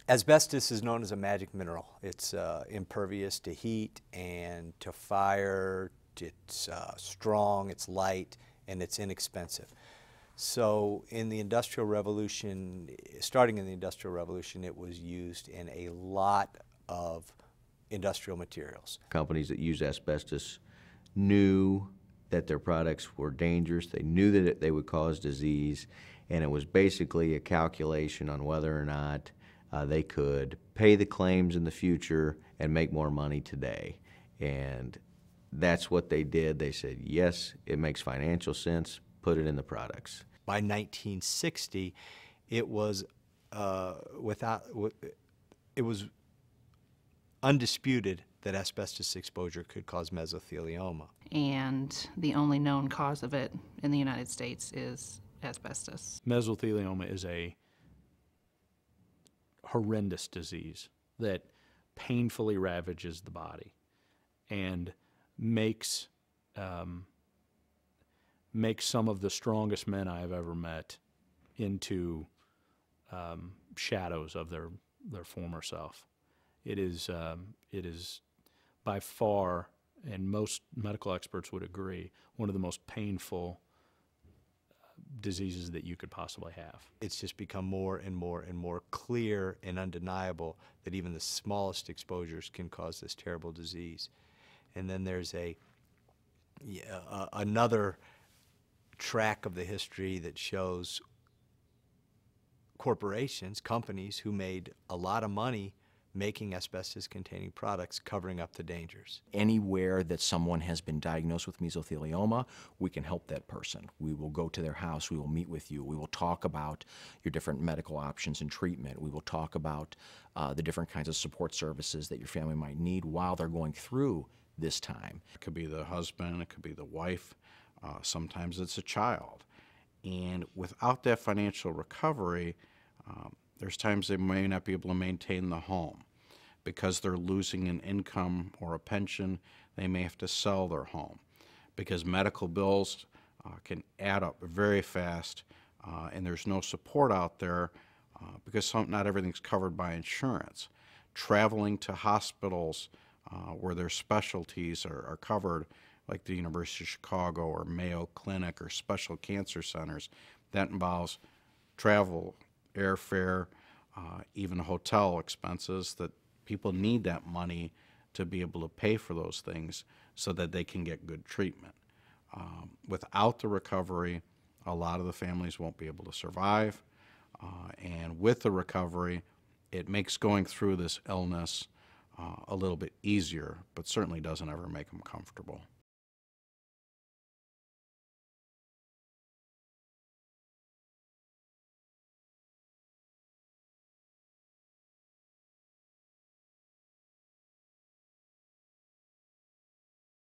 Asbestos is known as a magic mineral. It's impervious to heat and to fire. It's strong, it's light, and it's inexpensive. So in the Industrial Revolution, starting in the Industrial Revolution, it was used in a lot of industrial materials. Companies that use asbestos knew that their products were dangerous. They knew that they would cause disease, and it was basically a calculation on whether or not they could pay the claims in the future and make more money today. And that's what they did. They said, yes, it makes financial sense, put it in the products. By 1960, it was it was undisputed that asbestos exposure could cause mesothelioma. And the only known cause of it in the United States is asbestos. Mesothelioma is a horrendous disease that painfully ravages the body and makes some of the strongest men I have ever met into shadows of their former self. It is by far, and most medical experts would agree, one of the most painful diseases that you could possibly have. It's just become more and more and more clear and undeniable that even the smallest exposures can cause this terrible disease. And then there's another track of the history that shows corporations, companies who made a lot of money making asbestos-containing products, covering up the dangers. Anywhere that someone has been diagnosed with mesothelioma, we can help that person. We will go to their house, we will meet with you, we will talk about your different medical options and treatment, we will talk about the different kinds of support services that your family might need while they're going through this time. It could be the husband, it could be the wife, sometimes it's a child. And without that financial recovery, there's times they may not be able to maintain the home. Because they're losing an income or a pension, they may have to sell their home. Because medical bills can add up very fast, and there's no support out there because not everything's covered by insurance. Traveling to hospitals where their specialties are covered, like the University of Chicago or Mayo Clinic or special cancer centers, that involves travel, airfare, even hotel expenses, that people need that money to be able to pay for those things so that they can get good treatment. Without the recovery, a lot of the families won't be able to survive, and with the recovery, it makes going through this illness a little bit easier, but certainly doesn't ever make them comfortable.